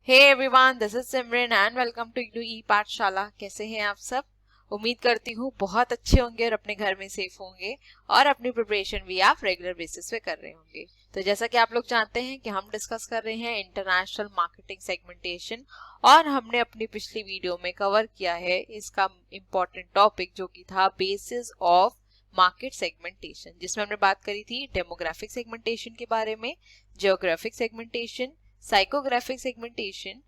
Hey everyone, this is Simran and welcome to IGNOU e Pathshala. कैसे हैं आप सब? उम्मीद करती हूँ बहुत अच्छे होंगे और अपने घर में सेफ होंगे और अपनी प्रिपरेशन भी आप रेगुलर बेसिस पे कर रहे होंगे। तो जैसा कि आप लोग जानते हैं कि हम डिस्कस कर रहे हैं इंटरनेशनल मार्केटिंग सेगमेंटेशन और हमने अपनी पिछली वीडियो में कवर किया है इसका इम्पोर्टेंट टॉपिक जो कि था बेसिस ऑफ मार्केट सेगमेंटेशन, जिसमें हमने बात करी थी डेमोग्राफिक सेगमेंटेशन के बारे में, geographic segmentation, psychographic segmentation,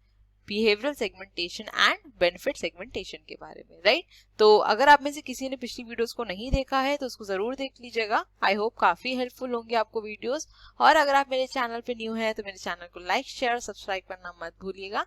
behavioural segmentation and benefit segmentation के बारे में, राइट? तो अगर आप में से किसी ने पिछली वीडियोस को नहीं देखा है तो उसको जरूर देख लीजिएगा। आई होप काफी हेल्पफुल होंगे आपको वीडियोस। और अगर आप मेरे चैनल पे न्यू हैं तो मेरे चैनल को लाइक शेयर और सब्सक्राइब करना मत भूलिएगा।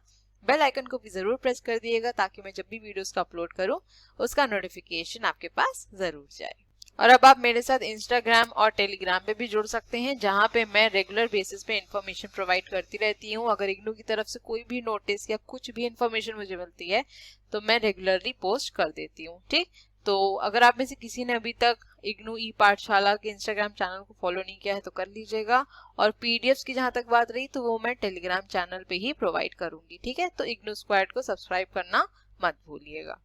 बेल आइकन को भी जरूर प्रेस कर दिएगा ताकि मैं जब भी वीडियोस को अपलोड करूं उसका नोटिफिकेशन आपके पास जरूर जाए। और अब आप मेरे साथ इंस्टाग्राम और टेलीग्राम पे भी जुड़ सकते हैं, जहां पे मैं रेगुलर बेसिस पे इंफॉर्मेशन प्रोवाइड करती रहती हूँ। अगर इग्नू की तरफ से कोई भी नोटिस या कुछ भी इंफॉर्मेशन मुझे मिलती है तो मैं रेगुलरली पोस्ट कर देती हूँ, ठीक? तो अगर आप में से किसी ने अभी तक इग्नू ई पाठशाला के इंस्टाग्राम चैनल को फॉलो नहीं किया है तो कर लीजिएगा। और पीडीएफ्स की जहां तक बात रही तो वो मैं टेलीग्राम चैनल पे ही प्रोवाइड करूंगी, ठीक है? तो इग्नू स्क्वाड को सब्सक्राइब करना मत भूलिएगा।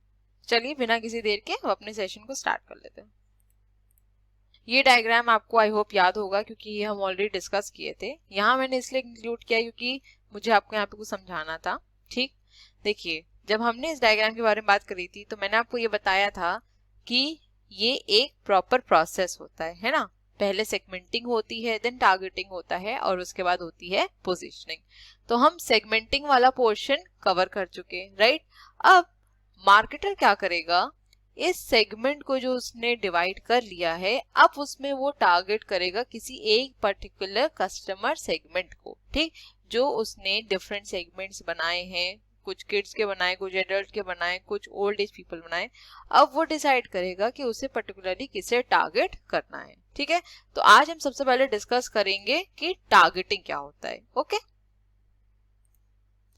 चलिए बिना किसी देर के हम अपने सेशन को स्टार्ट कर लेते हैं। ये डायग्राम आपको आई होप याद होगा क्योंकि ये हम ऑलरेडी डिस्कस किए थे। यहाँ मैंने इसलिए इंक्लूड किया क्योंकि मुझे आपको यहाँ पे कुछ समझाना था, ठीक? देखिए, जब हमने इस डायग्राम के बारे में बात करी थी तो मैंने आपको ये बताया था कि ये एक प्रॉपर प्रोसेस होता है ना? पहले सेगमेंटिंग होती है, देन टारगेटिंग होता है और उसके बाद होती है पोजिशनिंग। तो हम सेगमेंटिंग वाला पोर्शन कवर कर चुके हैं, राइट? अब मार्केटर क्या करेगा, इस सेगमेंट को जो उसने डिवाइड कर लिया है अब उसमें वो टारगेट करेगा किसी एक पर्टिकुलर कस्टमर सेगमेंट को, ठीक? जो उसने डिफरेंट सेगमेंट्स बनाए हैं, कुछ किड्स के बनाए, कुछ एडल्ट के बनाए, कुछ ओल्ड एज पीपल बनाए। अब वो डिसाइड करेगा कि उसे पर्टिकुलरली किसे टारगेट करना है, ठीक है? तो आज हम सबसे पहले डिस्कस करेंगे कि टारगेटिंग क्या होता है, okay?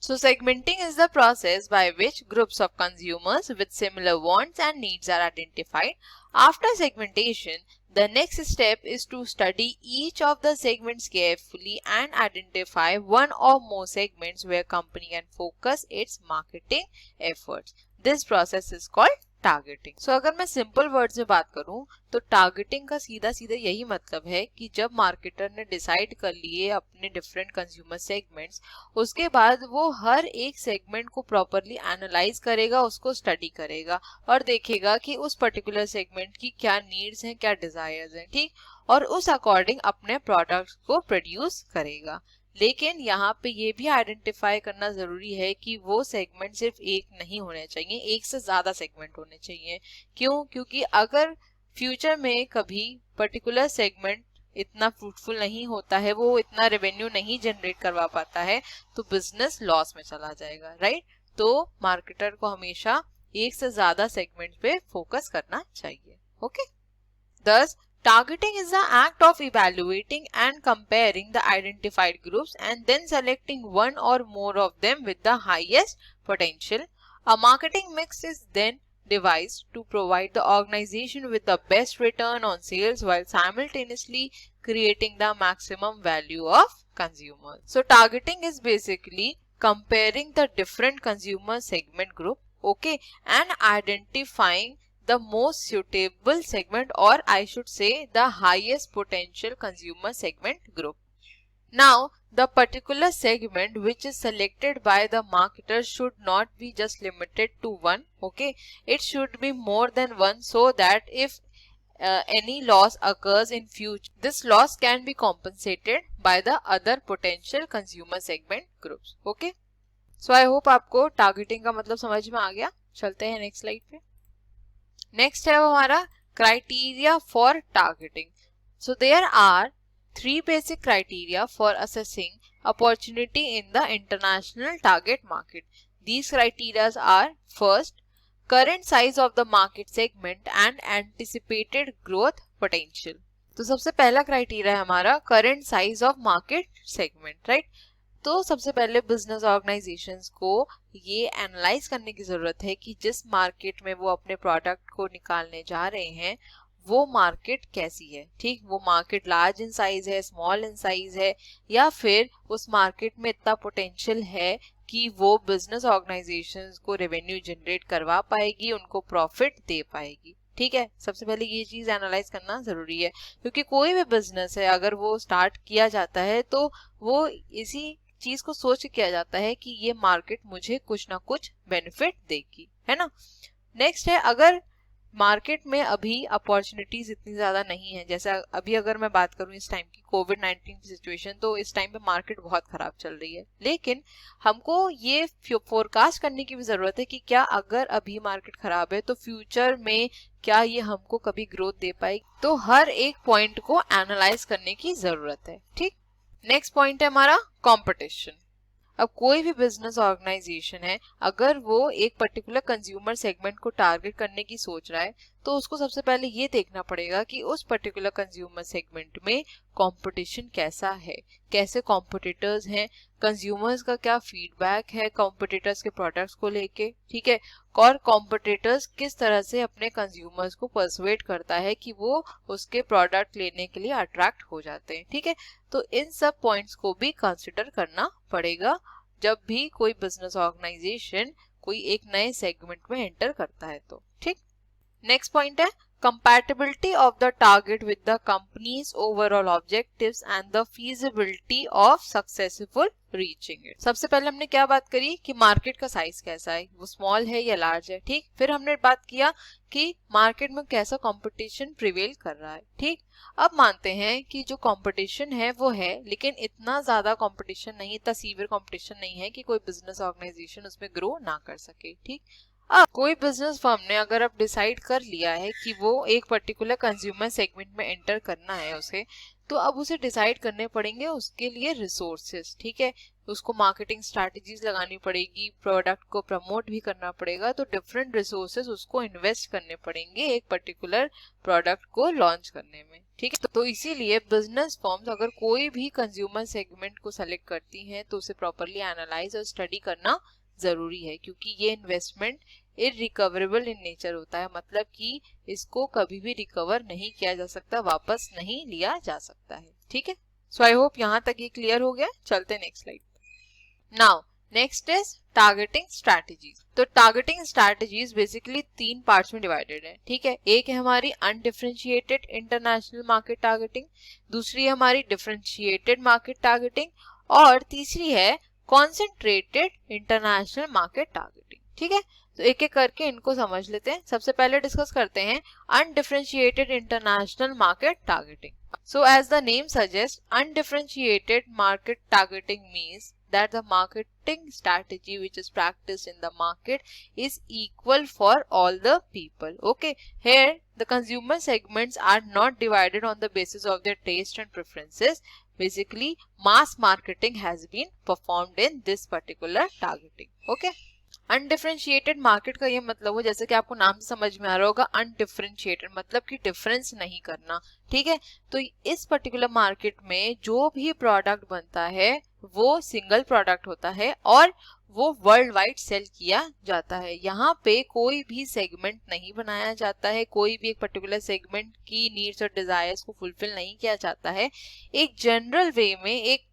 So segmenting is the process by which groups of consumers with similar wants and needs are identified. After segmentation, the next step is to study each of the segments carefully and identify one or more segments where company can focus its marketing efforts. This process is called targeting. So अगर मैं simple words में बात करूं तो targeting का सीधा सीधा यही मतलब है कि जब मार्केटर ने डिसाइड कर लिए अपने डिफरेंट कंज्यूमर सेगमेंट्स, उसके बाद वो हर एक सेगमेंट को प्रॉपरली एनालाइज करेगा, उसको स्टडी करेगा और देखेगा कि उस पर्टिकुलर सेगमेंट की क्या नीड्स हैं, क्या डिजायर्स हैं, ठीक? और उस अकॉर्डिंग अपने प्रोडक्ट्स को प्रोड्यूस करेगा। लेकिन यहाँ पे ये भी आइडेंटिफाई करना जरूरी है कि वो सेगमेंट सिर्फ एक नहीं होने चाहिए, एक से ज्यादा सेगमेंट होने चाहिए। क्यों? क्योंकि अगर फ्यूचर में कभी पर्टिकुलर सेगमेंट इतना फ्रूटफुल नहीं होता है, वो इतना रेवेन्यू नहीं जनरेट करवा पाता है तो बिजनेस लॉस में चला जाएगा, राइट? तो मार्केटर को हमेशा एक से ज्यादा सेगमेंट पे फोकस करना चाहिए, okay? Thus, targeting is the act of evaluating and comparing the identified groups and then selecting one or more of them with the highest potential. A marketing mix is then devised to provide the organization with the best return on sales while simultaneously creating the maximum value of consumers. So, targeting is basically comparing the different consumer segment group, okay, and identifying the most suitable segment, or I should say the highest potential consumer segment group. Now, the particular segment which is selected by the marketer should not be just limited to one, okay? It should be more than one so that if any loss occurs in future, this loss can be compensated by the other potential consumer segment groups, okay? So I hope आपको targeting का मतलब समझ में आ गया। चलते हैं next slide पे। Next है हमारा criteria for targeting. So there are 3 basic criteria for assessing opportunity in the international target market. These criterias are first, current size of the market segment and anticipated growth potential. तो सबसे पहला criteria है हमारा current size of market segment, right? तो सबसे पहले business organisations को ये एनालाइज करने की जरूरत है कि जिस मार्केट में वो अपने प्रोडक्ट को निकालने जा रहे हैं वो मार्केट कैसी है, ठीक? वो मार्केट लार्ज इन साइज है, स्मॉल इन साइज है, या फिर उस मार्केट में इतना पोटेंशियल है कि वो बिजनेस ऑर्गेनाइजेशंस को रेवेन्यू जनरेट करवा पाएगी, उनको प्रॉफिट दे पाएगी। ठीक है, सबसे पहले ये चीज एनालाइज करना जरूरी है, क्योंकि कोई भी बिजनेस है अगर वो स्टार्ट किया जाता है तो वो इसी चीज को सोच के किया जाता है कि ये मार्केट मुझे कुछ ना कुछ बेनिफिट देगी, है ना। नेक्स्ट है, अगर मार्केट में अभी अपॉर्चुनिटीज इतनी ज्यादा नहीं है, जैसे अभी अगर मैं बात करूं इस टाइम की कोविड-19 की सिचुएशन, तो इस टाइम पे मार्केट बहुत खराब चल रही है, लेकिन हमको ये फोरकास्ट करने की भी जरूरत है कि क्या अगर अभी मार्केट खराब है तो फ्यूचर में क्या ये हमको कभी ग्रोथ दे पाएगी। तो हर एक पॉइंट को एनालाइज करने की जरूरत है। ठीक, नेक्स्ट पॉइंट है हमारा कंपटीशन। अब कोई भी बिजनेस ऑर्गेनाइजेशन है, अगर वो एक पर्टिकुलर कंज्यूमर सेगमेंट को टारगेट करने की सोच रहा है तो उसको सबसे पहले ये देखना पड़ेगा कि उस पर्टिकुलर कंज्यूमर सेगमेंट में कंपटीशन कैसा है, कैसे कॉम्पिटिटर्स हैं, कंज्यूमर्स का क्या फीडबैक है कॉम्पिटिटर्स के प्रोडक्ट्स को लेके, ठीक है, और कॉम्पिटिटर्स किस तरह से अपने कंज्यूमर्स को पर्सुएट करता है कि वो उसके प्रोडक्ट लेने के लिए अट्रैक्ट हो जाते हैं। ठीक है, तो इन सब पॉइंट्स को भी कंसिडर करना पड़ेगा जब भी कोई बिजनेस ऑर्गेनाइजेशन कोई एक नए सेगमेंट में एंटर करता है तो। ठीक, नेक्स्ट पॉइंट है compatibility of the target with the company's overall objectives and the feasibility of successful reaching it। सबसे पहले हमने क्या बात करी कि मार्केट का साइज कैसा है, वो स्मॉल है या लार्ज है। ठीक, फिर हमने बात किया कि मार्केट में कैसा कंपटीशन प्रिवेल कर रहा है। ठीक, अब मानते हैं कि जो कंपटीशन है वो है, लेकिन इतना ज्यादा कंपटीशन नहीं, इतना सीवियर कंपटीशन नहीं है कि कोई बिजनेस ऑर्गेनाइजेशन उसमें ग्रो ना कर सके। ठीक, अब कोई बिजनेस फर्म ने अगर अब डिसाइड कर लिया है कि वो एक पर्टिकुलर कंज्यूमर सेगमेंट में एंटर करना है उसे, तो अब उसे डिसाइड करने पड़ेंगे उसके लिए रिसोर्सेज। ठीक है, उसको मार्केटिंग स्ट्रैटेजीज लगानी पड़ेगी, प्रोडक्ट को प्रमोट भी करना पड़ेगा, तो डिफरेंट रिसोर्सेज उसको इन्वेस्ट करने पड़ेंगे एक पर्टिकुलर प्रोडक्ट को लॉन्च करने में। ठीक है, तो इसीलिए बिजनेस फर्म्स अगर कोई भी कंज्यूमर सेगमेंट को सेलेक्ट करती हैं तो उसे प्रॉपरली एनालाइज और स्टडी करना जरूरी है, क्योंकि ये इन्वेस्टमेंट इररिकवरेबल इन नेचर होता है, मतलब कि इसको कभी भी रिकवर नहीं किया जा सकता, वापस नहीं लिया जा सकता है। ठीक है, सो आई होप यहाँ तक ये क्लियर हो गया। चलते next slide. Now next is targeting strategies. तो टारगेटिंग स्ट्रैटेजीज बेसिकली 3 पार्ट्स में डिवाइडेड है। ठीक है, एक है हमारी अनडिफरेंशिएटेड इंटरनेशनल मार्केट टारगेटिंग, दूसरी है हमारी डिफरेंशिएटेड मार्केट टारगेटिंग, और तीसरी है कॉन्सेंट्रेटेड इंटरनेशनल मार्केट टारगेटिंग। ठीक है, तो एक एक करके इनको समझ लेते हैं। सबसे पहले डिस्कस करते हैं undifferentiated international market targeting. So as the name suggest, undifferentiated market targeting means that the marketing strategy which is practiced in the market is equal for all the people. Okay, here the consumer segments are not divided on the basis of their taste and preferences. Basically mass marketing has been performed in this particular targeting. Okay, undifferentiated market का ये मतलब हो, जैसे कि आपको नाम से समझ में आ रहा होगा, अनडिफरेंशिएटेड मतलब कि डिफरेंस नहीं करना। ठीक है, तो इस पर्टिकुलर मार्केट में जो भी प्रोडक्ट बनता है वो सिंगल प्रोडक्ट होता है और वो वर्ल्ड वाइड सेल किया जाता है। यहाँ पे कोई भी सेगमेंट नहीं बनाया जाता है, कोई भी एक पर्टिकुलर सेगमेंट की नीड्स और डिजायर्स को फुलफिल नहीं किया जाता है। एक जनरल वे में एक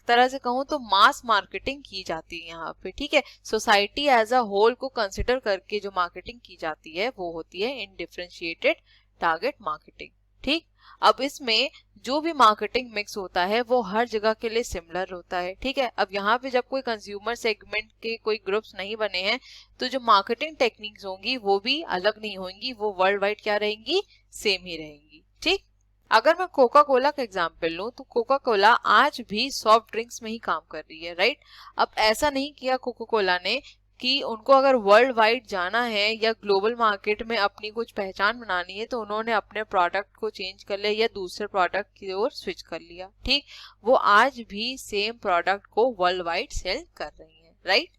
तरह से कहूँ तो मास मार्केटिंग की जाती है यहाँ पे। ठीक है, सोसाइटी एज अ होल को कंसिडर करके जो मार्केटिंग की जाती है वो होती है इनडिफरेंशिएटेड टारगेट मार्केटिंग। ठीक, अब इसमें जो भी मार्केटिंग मिक्स होता है वो हर जगह के लिए सिमिलर होता है। ठीक है, अब यहाँ पे जब कोई कंज्यूमर सेगमेंट के कोई ग्रुप्स नहीं बने हैं तो जो मार्केटिंग टेक्निक्स होंगी वो भी अलग नहीं होंगी, वो वर्ल्ड वाइड क्या रहेंगी, सेम ही रहेंगी। ठीक, अगर मैं कोका कोला का एग्जांपल लूं तो कोका कोला आज भी सॉफ्ट ड्रिंक्स में ही काम कर रही है, राइट। अब ऐसा नहीं किया कोका कोला ने कि उनको अगर वर्ल्ड वाइड जाना है या ग्लोबल मार्केट में अपनी कुछ पहचान बनानी है तो उन्होंने अपने प्रोडक्ट को चेंज कर लिया या दूसरे प्रोडक्ट की ओर स्विच कर लिया। ठीक, वो आज भी सेम प्रोडक्ट को वर्ल्ड वाइड सेल कर रही है, राइट।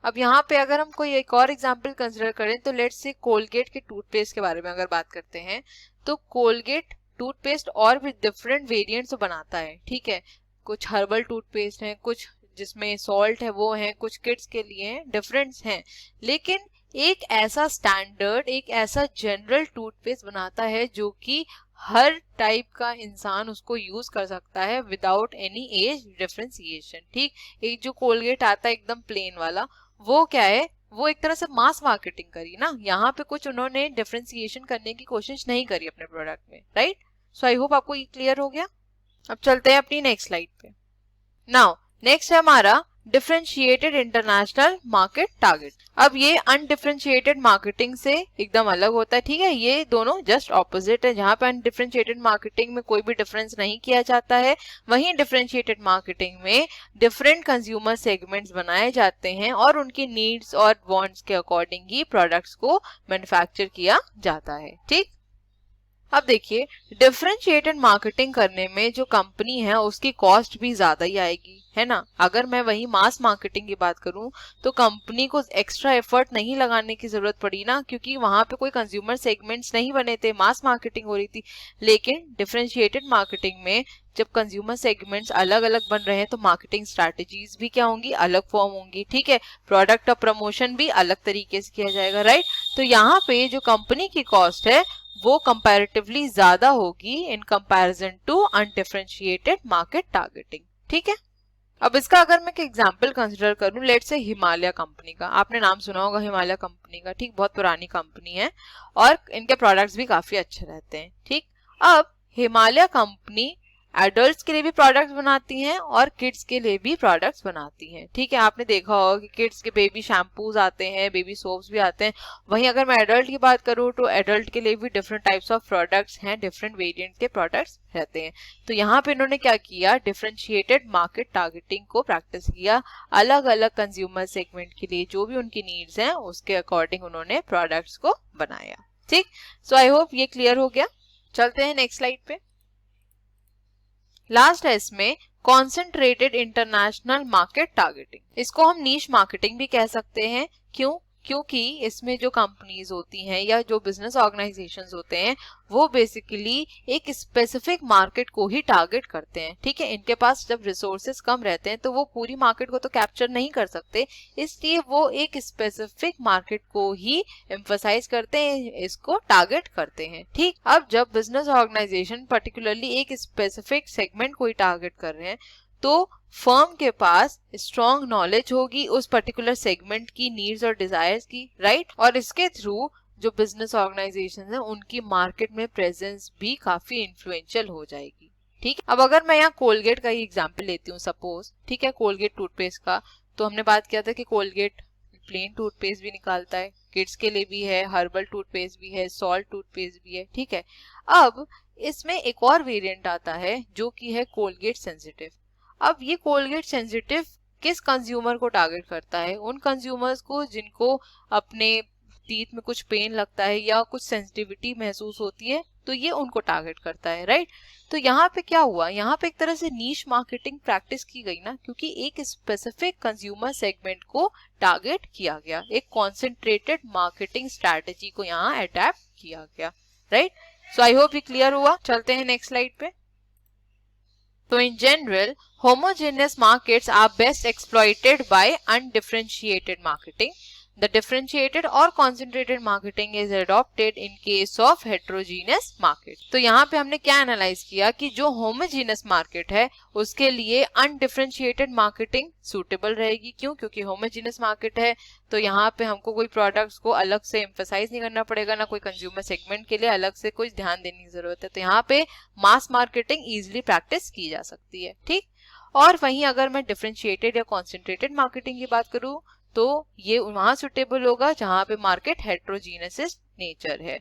अब यहाँ पे अगर हम कोई एक और एग्जांपल कंसिडर करें तो लेट्स से कोलगेट के टूथपेस्ट के बारे में अगर बात करते हैं तो कोलगेट टूथपेस्ट और भी डिफरेंट वेरिएंट्स बनाता है। ठीक है, कुछ हर्बल टूथपेस्ट हैं, कुछ जिसमें सॉल्ट है वो है, कुछ किड्स के लिए हैं, डिफरेंट्स हैं, लेकिन एक ऐसा स्टैंडर्ड, एक ऐसा जनरल टूथपेस्ट बनाता है जो कि हर टाइप का इंसान उसको यूज कर सकता है विदाउट एनी एज डिफरेंशिएशन। ठीक, एक जो कोलगेट आता है एकदम प्लेन वाला, वो क्या है, वो एक तरह से मास मार्केटिंग करी ना, यहाँ पे कुछ उन्होंने डिफरेंशिएशन करने की कोशिश नहीं करी अपने प्रोडक्ट में, राइट। सो आई होप आपको ये क्लियर हो गया। अब चलते हैं अपनी नेक्स्ट स्लाइड पे। नाउ नेक्स्ट है हमारा डिफरेंशिएटेड इंटरनेशनल मार्केट टारगेट। अब ये अनडिफरेंशिएटेड मार्केटिंग से एकदम अलग होता है। ठीक है, ये दोनों जस्ट ऑपोजिट है। जहां पे अनडिफरेंशिएटेड मार्केटिंग में कोई भी डिफरेंस नहीं किया जाता है, वहीं डिफरेंशिएटेड मार्केटिंग में डिफरेंट कंज्यूमर सेगमेंट्स बनाए जाते हैं और उनकी नीड्स और वांट्स के अकॉर्डिंग ही प्रोडक्ट्स को मैन्युफैक्चर किया जाता है। ठीक, अब देखिए, डिफरेंशिएटेड मार्केटिंग करने में जो कंपनी है उसकी कॉस्ट भी ज्यादा ही आएगी, है ना। अगर मैं वही मास मार्केटिंग की बात करूं तो कंपनी को एक्स्ट्रा एफर्ट नहीं लगाने की जरूरत पड़ी ना, क्योंकि वहां पे कोई कंज्यूमर सेगमेंट्स नहीं बने थे, मास मार्केटिंग हो रही थी। लेकिन डिफरेंशिएटेड मार्केटिंग में जब कंज्यूमर सेगमेंट्स अलग अलग बन रहे हैं तो मार्केटिंग स्ट्रैटेजीज भी क्या होंगी, अलग फॉर्म होंगी। ठीक है, प्रोडक्ट का प्रमोशन भी अलग तरीके से किया जाएगा, राइट। तो यहाँ पे जो कंपनी की कॉस्ट है वो कंपैरेटिवली ज्यादा होगी in comparison to undifferentiated market targeting. ठीक है, अब इसका अगर मैं एक एग्जांपल कंसीडर करूं, लेट्स से हिमालय कंपनी का, आपने नाम सुना होगा हिमालय कंपनी का। ठीक, बहुत पुरानी कंपनी है और इनके प्रोडक्ट्स भी काफी अच्छे रहते हैं। ठीक, अब हिमालय कंपनी एडल्ट्स के लिए भी प्रोडक्ट्स बनाती हैं और किड्स के लिए भी प्रोडक्ट्स बनाती हैं। ठीक है, आपने देखा होगा कि किड्स के बेबी शैम्पूज आते हैं, बेबी सोप्स भी आते हैं। वहीं अगर मैं एडल्ट की बात करूं तो एडल्ट के लिए भी डिफरेंट टाइप्स ऑफ प्रोडक्ट्स हैं, डिफरेंट वेरिएंट के प्रोडक्ट्स रहते हैं। तो यहाँ पे इन्होंने क्या किया, डिफरेंशिएटेड मार्केट टारगेटिंग को प्रैक्टिस किया। अलग अलग कंज्यूमर सेगमेंट के लिए जो भी उनकी नीड्स हैं उसके अकॉर्डिंग उन्होंने प्रोडक्ट्स को बनाया। ठीक, सो आई होप ये क्लियर हो गया। चलते हैं नेक्स्ट स्लाइड पे। लास्ट है इसमें कॉन्सेंट्रेटेड इंटरनेशनल मार्केट टारगेटिंग। इसको हम नीश मार्केटिंग भी कह सकते हैं। क्यों? क्योंकि इसमें जो कंपनीज होती हैं या जो बिजनेस ऑर्गेनाइजेशंस होते हैं वो बेसिकली एक स्पेसिफिक मार्केट को ही टारगेट करते हैं। ठीक है, इनके पास जब रिसोर्सेज कम रहते हैं तो वो पूरी मार्केट को तो कैप्चर नहीं कर सकते, इसलिए वो एक स्पेसिफिक मार्केट को ही एम्फसाइज करते हैं, इसको टारगेट करते हैं। ठीक, अब जब बिजनेस ऑर्गेनाइजेशन पर्टिकुलरली एक स्पेसिफिक सेगमेंट को ही टारगेट कर रहे हैं तो फर्म के पास स्ट्रॉन्ग नॉलेज होगी उस पर्टिकुलर सेगमेंट की नीड्स और डिजायर्स की, राइट। और इसके थ्रू जो बिजनेस ऑर्गेनाइजेशन है उनकी मार्केट में प्रेजेंस भी काफी इन्फ्लुएंशियल हो जाएगी। ठीक, अब अगर मैं यहाँ कोलगेट का ही एग्जांपल लेती हूँ सपोज, ठीक है, कोलगेट टूथपेस्ट का, तो हमने बात किया था कि कोलगेट प्लेन टूथपेस्ट भी निकालता है, किड्स के लिए भी है, हर्बल टूथपेस्ट भी है, सॉल्ट टूथपेस्ट भी है। ठीक है, अब इसमें एक और वेरिएंट आता है जो कि है कोलगेट सेंसिटिव। अब ये कोलगेट सेंसिटिव किस कंज्यूमर को टारगेट करता है, उन कंज्यूमर्स को जिनको अपने टीथ में कुछ पेन लगता है या कुछ सेंसिटिविटी महसूस होती है, तो ये उनको टारगेट करता है, राइट। तो यहाँ पे क्या हुआ, यहाँ पे एक तरह से नीश मार्केटिंग प्रैक्टिस की गई ना, क्योंकि एक स्पेसिफिक कंज्यूमर सेगमेंट को टारगेट किया गया, एक कॉन्सेंट्रेटेड मार्केटिंग स्ट्रैटेजी को यहाँ अडैप्ट किया गया, राइट। सो आई होप ये क्लियर हुआ। चलते हैं नेक्स्ट स्लाइड पे। So in general, homogeneous markets are best exploited by undifferentiated marketing. The differentiated or concentrated marketing is adopted in case of heterogeneous market. तो यहाँ पे हमने क्या एनालाइज किया कि जो homogeneous market है उसके लिए undifferentiated marketing suitable रहेगी। क्यों? क्योंकि homogeneous market है तो यहाँ पे हमको कोई प्रोडक्ट्स को अलग से एम्फसाइज नहीं करना पड़ेगा, ना कोई कंज्यूमर सेगमेंट के लिए अलग से कुछ ध्यान देने की जरूरत है। तो यहाँ पे मास मार्केटिंग इजिली प्रैक्टिस की जा सकती है। ठीक, और वहीं अगर मैं डिफरेंशिएटेड या कॉन्सेंट्रेटेड मार्केटिंग की बात करूँ तो ये वहां सुटेबल होगा जहां पे मार्केट हेट्रोजीनस नेचर है।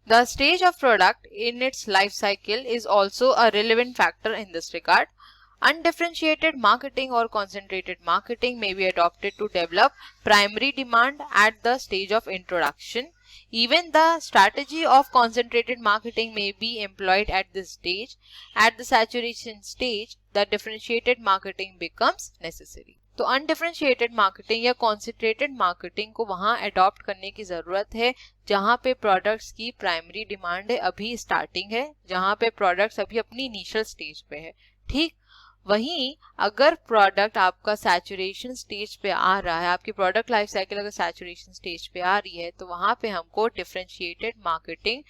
The stage of product in its life cycle is also a relevant factor in this regard. Undifferentiated marketing or concentrated marketing may be adopted to develop primary demand at the stage of introduction. Even the strategy of concentrated marketing may be employed at this stage. At the saturation stage, the differentiated marketing becomes necessary. तो undifferentiated marketing या concentrated marketing को वहां adopt करने की जरूरत है जहां पे प्रोडक्ट्स की प्राइमरी डिमांड है, अभी स्टार्टिंग है, जहां पे प्रोडक्ट्स अभी अपनी इनिशियल स्टेज पे है। ठीक, वहीं अगर प्रोडक्ट आपका सैचुरेशन स्टेज पे आ रहा है, आपकी प्रोडक्ट लाइफ साइकिल अगर सैचुरेशन स्टेज पे आ रही है तो वहां पे हमको डिफरेंशिएटेड मार्केटिंग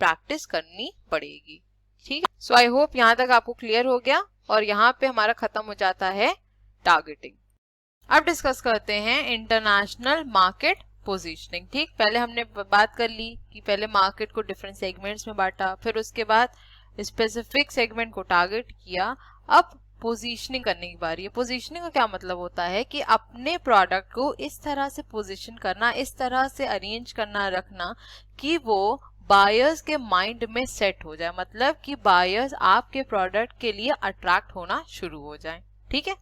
प्रैक्टिस करनी पड़ेगी। ठीक है, सो आई होप यहाँ तक आपको क्लियर हो गया और यहाँ पे हमारा खत्म हो जाता है टारगेटिंग। अब डिस्कस करते हैं इंटरनेशनल मार्केट पोजीशनिंग। ठीक, पहले हमने बात कर ली कि पहले मार्केट को डिफरेंट सेगमेंट्स में बांटा, फिर उसके बाद स्पेसिफिक सेगमेंट को टारगेट किया। अब पोजीशनिंग करने की बारी है। पोजीशनिंग का क्या मतलब होता है कि अपने प्रोडक्ट को इस तरह से पोजीशन करना, इस तरह से अरेंज करना, रखना कि वो बायर्स के माइंड में सेट हो जाए, मतलब कि बायर्स आपके प्रोडक्ट के लिए अट्रैक्ट होना शुरू हो जाए। ठीक है,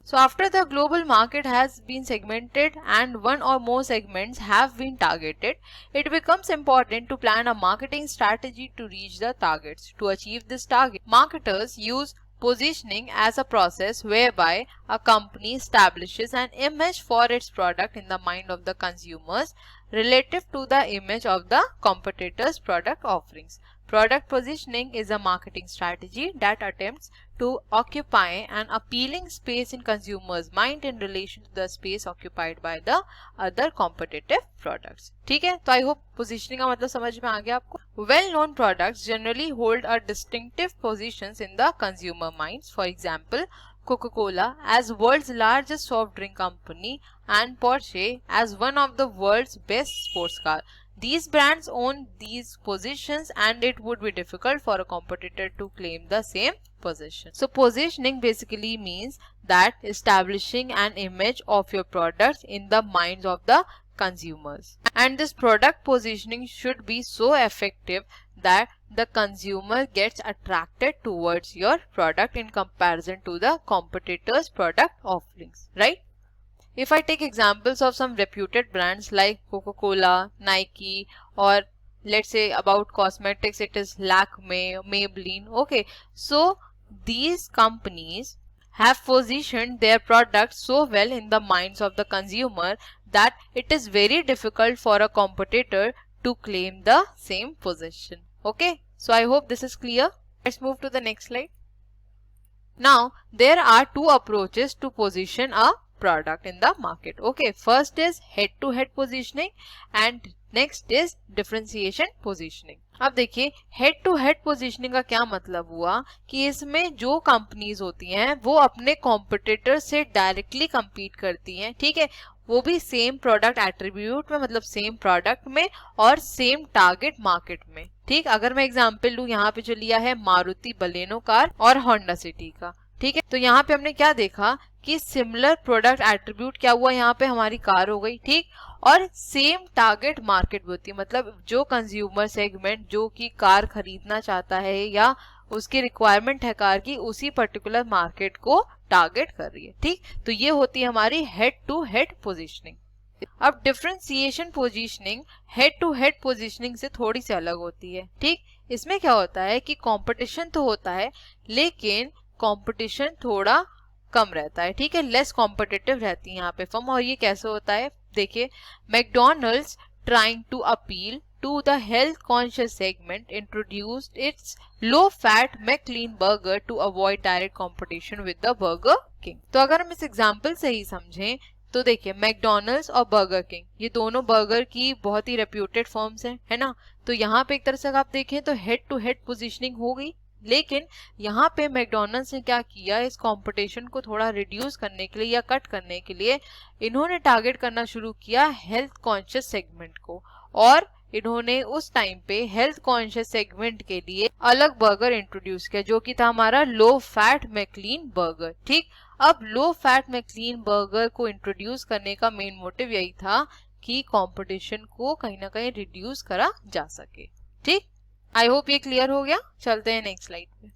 so after the global market has been segmented and one or more segments have been targeted, it becomes important to plan a marketing strategy to reach the targets. To achieve this target, marketers use positioning as a process whereby a company establishes an image for its product in the mind of the consumers relative to the image of the competitors' product offerings. Product positioning is a marketing strategy that attempts to occupy an appealing space in consumers' mind in relation to the space occupied by the other competitive products. ठीक है, तो I hope positioning का मतलब समझ में आ गया आपको। Well known products generally hold a distinctive positions in the consumer minds. For example, Coca-Cola as world's largest soft drink company and Porsche as one of the world's best sports car. These brands own these positions and it would be difficult for a competitor to claim the same position. So positioning basically means that establishing an image of your products in the minds of the consumers. And this product positioning should be so effective that the consumer gets attracted towards your product in comparison to the competitors' product offerings, right? If I take examples of some reputed brands like Coca-Cola, Nike, or let's say about cosmetics, it is Lakme, Maybelline. Okay, so these companies have positioned their products so well in the minds of the consumer that it is very difficult for a competitor to claim the same position. Okay, so I hope this is clear. Let's move to the next slide. Now, there are two approaches to position a product in the market. Okay, first is head-to-head positioning and next is differentiation positioning. अब देखिए, head to head positioning का क्या मतलब हुआ कि इसमें जो companies होती हैं वो अपने कॉम्पिटिटर से डायरेक्टली compete करती हैं। ठीक है, वो भी सेम प्रोडक्ट एट्रीब्यूट में, मतलब सेम प्रोडक्ट में और सेम टारगेट मार्केट में। ठीक, अगर मैं एग्जांपल लूं, यहाँ पे जो लिया है मारुति बलेनो कार और होंडा सिटी का। ठीक है, तो यहाँ पे हमने क्या देखा कि सिमिलर प्रोडक्ट एट्रीब्यूट क्या हुआ, यहाँ पे हमारी कार हो गई। ठीक, और सेम टारगेट मार्केट होती है, मतलब जो कंज्यूमर सेगमेंट जो कि कार खरीदना चाहता है या उसकी रिक्वायरमेंट है कार की, उसी पर्टिकुलर मार्केट को टारगेट कर रही है। ठीक, तो ये होती है हमारी हेड टू हेड पोजीशनिंग। अब differentiation positioning head to head positioning से थोड़ी सी अलग होती है। ठीक, इसमें क्या होता है कि कंपटीशन तो होता है लेकिन कंपटीशन थोड़ा कम रहता है। ठीक है, लेस कॉम्पिटिटिव रहती है यहाँ पे फर्म। और ये कैसे होता है, देखिए, McDonald's trying to appeal to the health conscious segment introduced its low fat McLean burger to avoid direct competition with the Burger King. तो अगर हम इस एग्जांपल से ही समझें तो देखिए, मैकडॉनल्ड्स और बर्गर किंग ये दोनों बर्गर की बहुत ही रेप्यूटेड फर्म्स हैं, है ना। तो यहाँ पे एक तरह से आप देखें तो हेड टू हेड पोजीशनिंग हो गई, लेकिन यहाँ पे मैकडॉनल्ड्स ने क्या किया, इस कंपटीशन को थोड़ा रिड्यूस करने के लिए या कट करने के लिए इन्होंने टारगेट करना शुरू किया हेल्थ कॉन्शियस सेगमेंट को, और इन्होंने उस टाइम पे हेल्थ कॉन्शियस सेगमेंट के लिए अलग बर्गर इंट्रोड्यूस किया जो कि था हमारा लो फैट मैक्लीन बर्गर। ठीक, अब लो फैट मैक्लीन बर्गर को इंट्रोड्यूस करने का मेन मोटिव यही था कि कंपटीशन को कहीं ना कहीं रिड्यूस करा जा सके। ठीक, आई होप ये क्लियर हो गया। चलते हैं नेक्स्ट स्लाइड पे।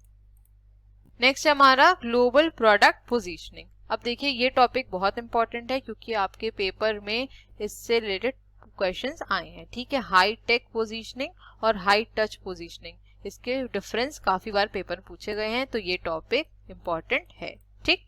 नेक्स्ट है हमारा ग्लोबल प्रोडक्ट पोजीशनिंग। अब देखिए, ये टॉपिक बहुत इंपॉर्टेंट है क्योंकि आपके पेपर में इससे रिलेटेड क्वेश्चंस आए हैं। ठीक है, हाई टेक पोजीशनिंग और हाई टच पोजीशनिंग, इसके डिफरेंस काफी बार पेपर में पूछे गए हैं, तो ये टॉपिक इंपॉर्टेंट है। ठीक,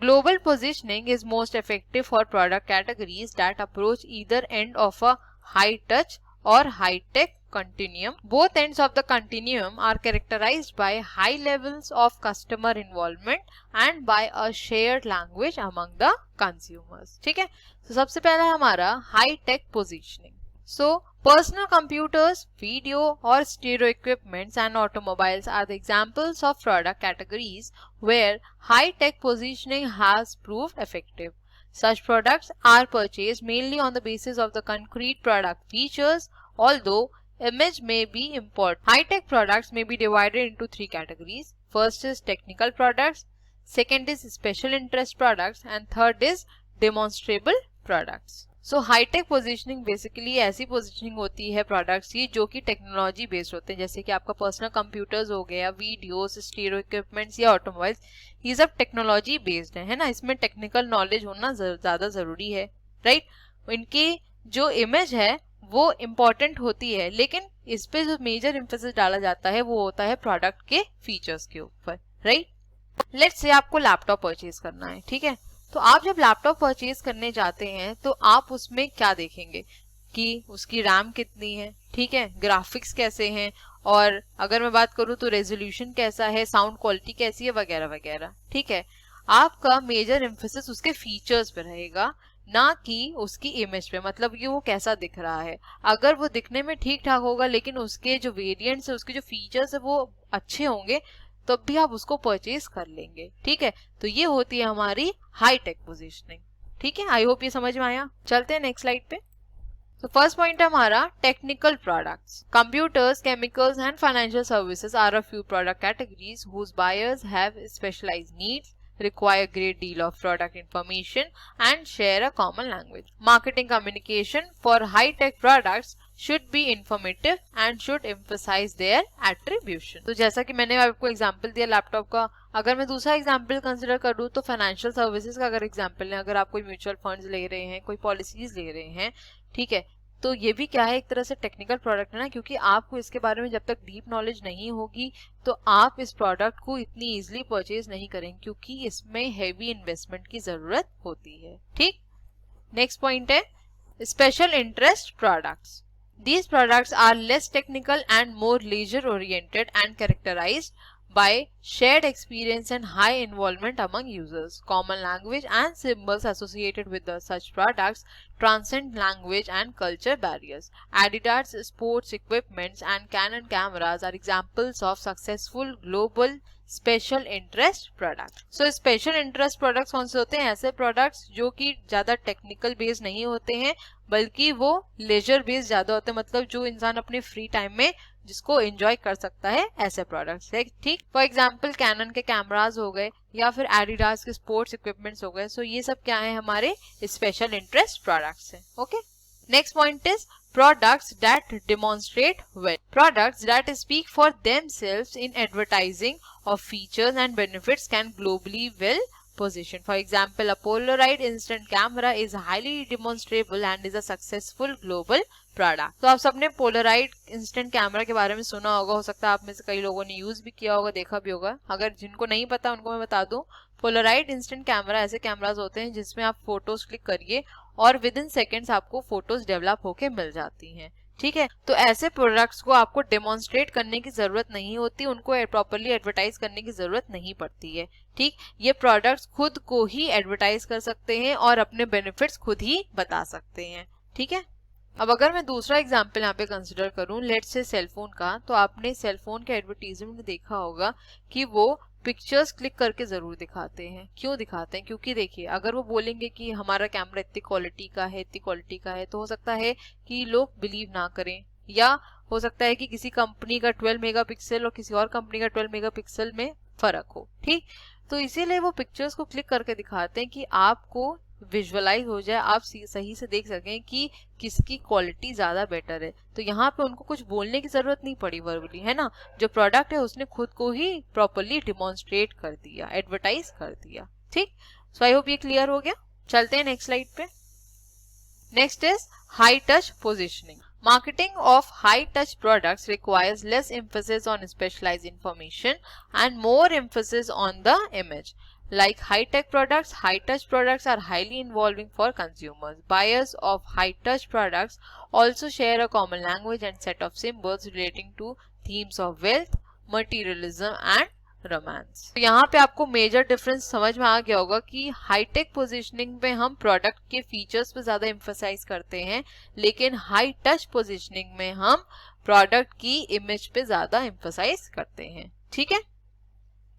global positioning is most effective for product categories that approach either end of a high touch or high-tech continuum. Both ends of the continuum are characterized by high levels of customer involvement and by a shared language among the consumers. ठीक है, तो सबसे पहला है हमारा high-tech positioning. So, personal computers, video or stereo equipments and automobiles are the examples of product categories where high-tech positioning has proved effective. Such products are purchased mainly on the basis of the concrete product features, although image may be important. High-tech products may be divided into three categories. First is technical products, second is special interest products, and third is demonstrable products. So high tech positioning basically ऐसी पोजीशनिंग होती है products की जो कि technology based होते हैं, जैसे कि आपका पर्सनल कंप्यूटर्स हो गया, वीडियोस, स्टीरियो इक्विपमेंट्स या ऑटोमोबाइल्स, ये सब टेक्नोलॉजी बेस्ड है ना। इसमें टेक्निकल नॉलेज होना ज़्यादा ज़रूरी है, राइट। इनकी जो इमेज है वो इम्पॉर्टेंट होती है, लेकिन इस पे जो मेजर एम्फेसिस डाला जाता है वो होता है प्रोडक्ट के फीचर्स के ऊपर, राइट। लेट्स से आपको लैपटॉप परचेज करना है, ठीक है। तो आप जब लैपटॉप परचेज करने जाते हैं तो आप उसमें क्या देखेंगे कि उसकी रैम कितनी है, ठीक है, ग्राफिक्स कैसे हैं, और अगर मैं बात करूं तो रेजोल्यूशन कैसा है, साउंड क्वालिटी कैसी है, वगैरह वगैरह, ठीक है। आपका मेजर एम्फेसिस उसके फीचर्स पे रहेगा, ना कि उसकी इमेज पे, मतलब कि वो कैसा दिख रहा है। अगर वो दिखने में ठीक ठाक होगा लेकिन उसके जो वेरिएंट्स है, उसके जो फीचर्स है वो अच्छे होंगे, तब भी आप उसको परचेज कर लेंगे, ठीक है। तो ये होती है हमारी हाई टेक पोजीशनिंग, ठीक है। आई होप ये समझ में आया। चलते हैं नेक्स्ट स्लाइड पे। तो फर्स्ट पॉइंट है हमारा technical products. Computers, chemicals and financial services are a few product categories whose buyers have specialised needs, require a great deal of product information and share a common language. Marketing communication for high-tech products should be informative and should emphasize their attribution. तो जैसा कि मैंने आपको example दिया laptop का, अगर मैं दूसरा एग्जांपल कंसिडर करूँ तो फाइनेंशियल सर्विसेज का अगर एग्जांपल लें, अगर आप कोई म्यूचुअल फंड्स ले रहे हैं, कोई पॉलिसीज ले रहे हैं, ठीक है, तो ये भी क्या है, एक तरह से टेक्निकल प्रोडक्ट है ना, क्योंकि आपको इसके बारे में जब तक डीप नॉलेज नहीं होगी तो आप इस प्रोडक्ट को इतनी इजीली परचेज नहीं करेंगे, क्योंकि इसमें हेवी इन्वेस्टमेंट की जरूरत होती है, ठीक। नेक्स्ट पॉइंट है special interest products. These products are less technical and more leisure oriented and characterized by shared experience and high involvement among users. Common language and symbols associated with such products transcend language and culture barriers. Adidas sports equipments and Canon cameras are examples of successful global special interest product. So special interest products कौन से होते हैं? ऐसे products जो कि ज्यादा technical based नहीं होते हैं, बल्कि वो लेजर बेस्ड ज्यादा होते हैं, मतलब जो इंसान अपने फ्री टाइम में जिसको एंजॉय कर सकता है, ऐसे प्रोडक्ट्स है, ठीक। फॉर एग्जांपल कैनन के कैमरास हो गए या फिर एडिडास के स्पोर्ट्स इक्विपमेंट्स हो गए। सो ये सब क्या है, हमारे स्पेशल इंटरेस्ट प्रोडक्ट्स है, okay. Next point is products that demonstrate well. Products that speak for themselves in advertising of features and benefits can globally well positioned. For example, a Polaroid instant camera is highly demonstrable and is a successful global product. तो आप सबने Polaroid instant camera के बारे में सुना होगा, हो सकता है आप में से कई लोगों ने यूज भी किया होगा, देखा भी होगा। अगर जिनको नहीं पता उनको मैं बता दूं, Polaroid instant कैमरा ऐसे कैमरास होते हैं जिसमें आप फोटोज क्लिक करिए और विद इन सेकेंड्स आपको फोटोज डेवलप होके मिल जाती हैं, ठीक है। तो ऐसे प्रोडक्ट्स को आपको डेमोन्स्ट्रेट करने की जरूरत नहीं होती, उनको प्रॉपरली एडवर्टाइज करने की जरूरत नहीं पड़ती है, ठीक। ये प्रोडक्ट्स खुद को ही एडवर्टाइज कर सकते हैं और अपने बेनिफिट्स खुद ही बता सकते हैं, ठीक है। अब अगर मैं दूसरा एग्जांपल यहाँ पे कंसिडर करूँ, लेट्स से सेलफोन का, तो आपने सेलफोन के एडवर्टीजमेंट में देखा होगा कि वो पिक्चर्स क्लिक करके जरूर दिखाते हैं। क्यों दिखाते हैं? क्योंकि देखिए, अगर वो बोलेंगे कि हमारा कैमरा इतनी क्वालिटी का है, इतनी क्वालिटी का है, तो हो सकता है कि लोग बिलीव ना करें, या हो सकता है कि किसी कंपनी का 12 मेगापिक्सल और किसी और कंपनी का 12 मेगापिक्सल में फर्क हो, ठीक। तो इसीलिए वो पिक्चर्स को क्लिक करके दिखाते हैं कि आपको विजुअलाइज हो जाए, आप सही से देख सकें कि किसकी क्वालिटी ज्यादा बेटर है। तो यहाँ पे उनको कुछ बोलने की जरूरत नहीं पड़ी वर्बली, है ना। जो प्रोडक्ट है उसने खुद को ही प्रॉपरली डिमॉन्स्ट्रेट कर दिया, एडवर्टाइज कर दिया, ठीक। सो आई होप ये क्लियर हो गया। चलते हैं नेक्स्ट स्लाइड पे। Next is high touch positioning. Marketing of high-touch products requires less emphasis on specialized information and more emphasis on the image. Like high-tech products, high-touch products are highly involving for consumers. Buyers of high-touch products also share a common language and set of symbols relating to themes of wealth, materialism and romance. तो यहाँ पे आपको major difference समझ में आ गया होगा कि hi tech positioning में हम प्रोडक्ट के फीचर्स पे ज्यादा एम्फसाइज करते हैं, लेकिन हाई टच पोजीशनिंग में हम प्रोडक्ट की इमेज पे ज्यादा एम्फसाइज करते हैं। ठीक है,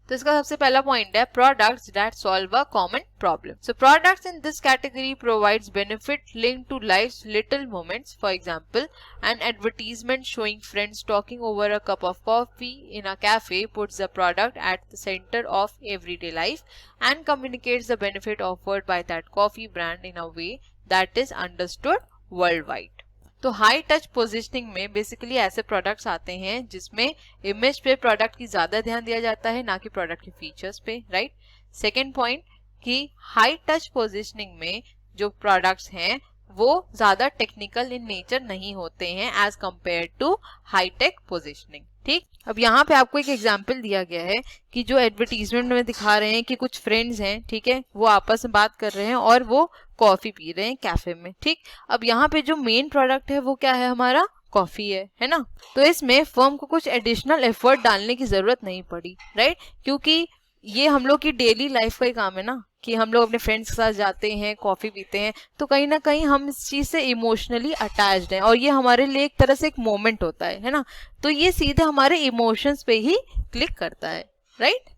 तो इसका सबसे पहला पॉइंट है products that solve a common problem. So products in this category provides benefit linked to life's little moments. For example, an advertisement showing friends talking over a cup of coffee in a cafe puts the product at the center of everyday life and communicates the benefit offered by that coffee brand in a way that is understood worldwide. तो high touch positioning में basically ऐसे products आते हैं जिसमें image पे product की ज्यादा ध्यान दिया जाता है, ना कि प्रोडक्ट के फीचर्स पे, राइट। सेकेंड पॉइंट कि हाई टच पोजीशनिंग में जो प्रोडक्ट्स हैं वो ज्यादा टेक्निकल इन नेचर नहीं होते हैं as compare to high tech positioning. ठीक, अब यहाँ पे आपको एक एग्जांपल दिया गया है कि जो एडवर्टीजमेंट में दिखा रहे हैं कि कुछ फ्रेंड्स हैं, ठीक है, वो आपस में बात कर रहे हैं और वो कॉफी पी रहे हैं कैफे में। ठीक, अब यहाँ पे जो मेन प्रोडक्ट है वो क्या है, हमारा कॉफी है ना। तो इसमें फर्म को कुछ एडिशनल एफर्ट डालने की जरूरत नहीं पड़ी, राइट, क्योंकि ये हम लोग की डेली लाइफ का ही काम है ना कि हम लोग अपने फ्रेंड्स के साथ जाते हैं, कॉफी पीते हैं, तो कहीं ना कहीं हम इस चीज से इमोशनली अटैच्ड हैं और ये हमारे लिए एक तरह से एक मोमेंट होता है ना, तो ये सीधे हमारे इमोशंस पे ही क्लिक करता है, राइट।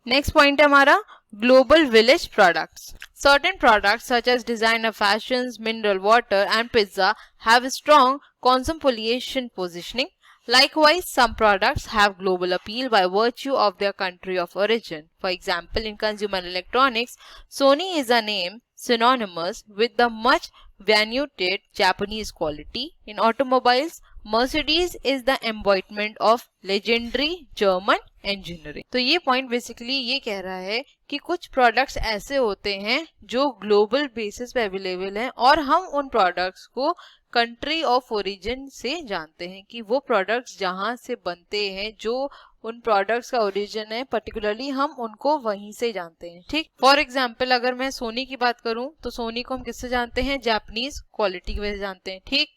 नेक्स्ट पॉइंट है हमारा global village products. Certain products such as designer fashions, mineral water and pizza have a strong cosmopolitan positioning. Likewise, some products have global appeal by virtue of their country of origin. For example, in consumer electronics, Sony is a name synonymous with the much valued Japanese quality. In automobiles, Mercedes is the embodiment of legendary German engineering. तो ये point basically ये कह रहा है कि कुछ products ऐसे होते हैं जो ग्लोबल बेसिस पे अवेलेबल हैं और हम उन प्रोडक्ट्स को कंट्री ऑफ ओरिजिन से जानते हैं कि वो प्रोडक्ट्स जहाँ से बनते हैं, जो उन प्रोडक्ट्स का ओरिजिन है पर्टिकुलरली, हम उनको वहीं से जानते हैं। ठीक, फॉर एग्जांपल अगर मैं सोनी की बात करूं तो सोनी को हम किससे जानते हैं, जापानीज क्वालिटी की वजह से जानते हैं। ठीक,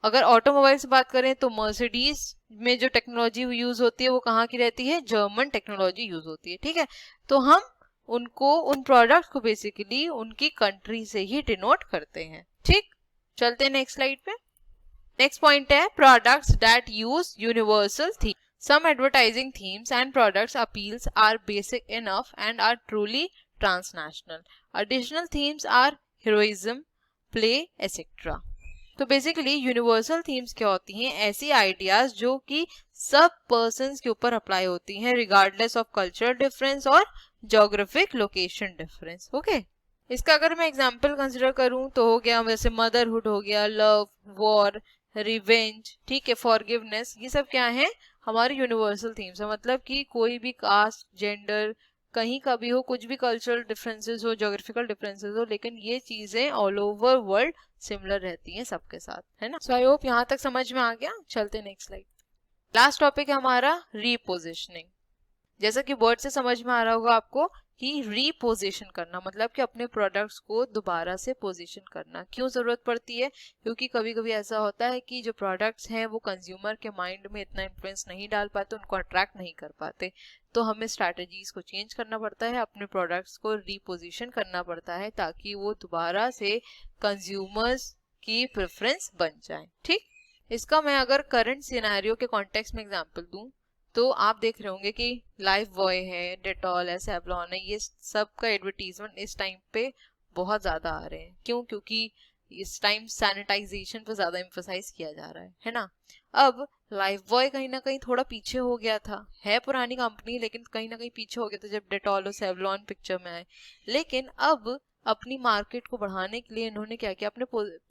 अगर ऑटोमोबाइल से बात करें तो मर्सिडीज में जो टेक्नोलॉजी यूज होती है वो कहाँ की रहती है, जर्मन टेक्नोलॉजी यूज होती है। ठीक है, तो हम उनको उन प्रोडक्ट्स को बेसिकली उनकी कंट्री से ही डिनोट करते हैं। ठीक, चलते हैं नेक्स्ट स्लाइड पे। नेक्स्ट पॉइंट है products that use universal theme. Some advertising themes and products appeals are basic enough and are truly transnational. Additional themes are heroism, play et cetera. तो बेसिकली यूनिवर्सल थीम्स क्या होती हैं, ऐसी ideas जो कि सब पर्सन्स के ऊपर अप्लाई होती हैं रिगार्डलेस ऑफ कल्चरल डिफरेंस और ज्योग्राफिक लोकेशन डिफरेंस। ओके, इसका अगर मैं एग्जांपल कंसिडर करूं तो हो गया जैसे मदरहुड हो गया, लव, वॉर, रिवेंज, ठीक है, फॉरगिवनेस, ये सब क्या है, हमारे यूनिवर्सल थीम्स है। मतलब कि कोई भी कास्ट, जेंडर, कहीं का भी हो, कुछ भी कल्चरल डिफरेंसेस हो, ज्योग्राफिकल डिफरेंसेस हो, लेकिन ये चीजें ऑल ओवर वर्ल्ड सिमिलर रहती हैं सबके साथ, है ना। सो आई होप यहाँ तक समझ में आ गया। चलते नेक्स्ट स्लाइड। लास्ट टॉपिक है हमारा रीपोजिशनिंग। जैसा कि वर्ड से समझ में आ रहा होगा आपको कि रीपोजिशन करना मतलब कि अपने प्रोडक्ट्स को दोबारा से पोजीशन करना। क्यों जरूरत पड़ती है, क्योंकि कभी कभी ऐसा होता है कि जो प्रोडक्ट्स हैं वो कंज्यूमर के माइंड में इतना इन्फ्लुएंस नहीं डाल पाते, उनको अट्रैक्ट नहीं कर पाते, तो हमें स्ट्रैटेजीज को चेंज करना पड़ता है, अपने प्रोडक्ट्स को रीपोजिशन करना पड़ता है ताकि वो दोबारा से कंज्यूमर्स की प्रेफरेंस बन जाए। ठीक, इसका मैं अगर करंट सिनेरियो के कॉन्टेक्स्ट में एग्जांपल दूं तो आप देख रहे होंगे कि लाइफ बॉय है, डेटॉल है, सेवलॉन है, ये सब का एडवर्टीजमेंट इस टाइम पे बहुत ज्यादा आ रहे हैं। क्यों, क्योंकि इस टाइम सैनिटाइजेशन पे ज्यादा एम्फसाइज किया जा रहा है ना। अब लाइफ बॉय कहीं ना कहीं थोड़ा पीछे हो गया था, है पुरानी कंपनी लेकिन कहीं ना कहीं पीछे हो गया था जब डेटॉल और सेवलॉन पिक्चर में आए। लेकिन अब अपनी मार्केट को बढ़ाने के लिए इन्होंने क्या किया, अपने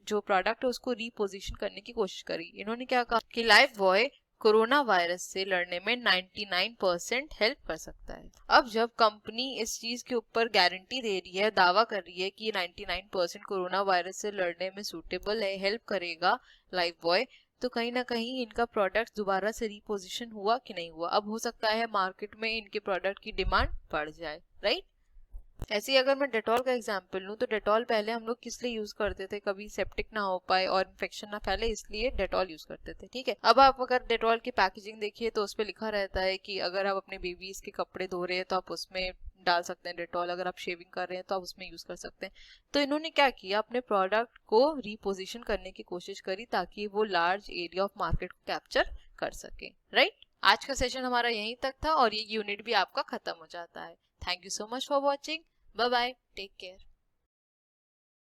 जो प्रोडक्ट है उसको रीपोजिशन करने की कोशिश करी। इन्होंने क्या कहा कि लाइफ बॉय कोरोना वायरस से लड़ने में 99% हेल्प कर सकता है। अब जब कंपनी इस चीज के ऊपर गारंटी दे रही है, दावा कर रही है कि 99% कोरोना वायरस से लड़ने में सूटेबल है, हेल्प करेगा लाइफ बॉय, तो कहीं ना कहीं इनका प्रोडक्ट दोबारा से रीपोजिशन हुआ कि नहीं हुआ। अब हो सकता है मार्केट में इनके प्रोडक्ट की डिमांड बढ़ जाए, राइट। ऐसे ही अगर मैं डेटॉल का एग्जांपल लूँ तो डेटॉल पहले हम लोग किस लिए यूज करते थे, कभी सेप्टिक ना हो पाए और इन्फेक्शन ना फैले, इसलिए डेटॉल यूज करते थे। ठीक है, अब आप अगर डेटॉल की पैकेजिंग देखिए तो उस पर लिखा रहता है कि अगर आप अपने बेबीज के कपड़े धो रहे हैं तो आप उसमें डाल सकते हैं डेटॉल, अगर आप शेविंग कर रहे हैं तो आप उसमें यूज कर सकते हैं। तो इन्होंने क्या किया, अपने प्रोडक्ट को रिपोजिशन करने की कोशिश करी ताकि वो लार्ज एरिया ऑफ मार्केट को कैप्चर कर सके। राइट, आज का सेशन हमारा यहीं तक था और ये यूनिट भी आपका खत्म हो जाता है। Thank you so much for watching. Bye bye. Take care.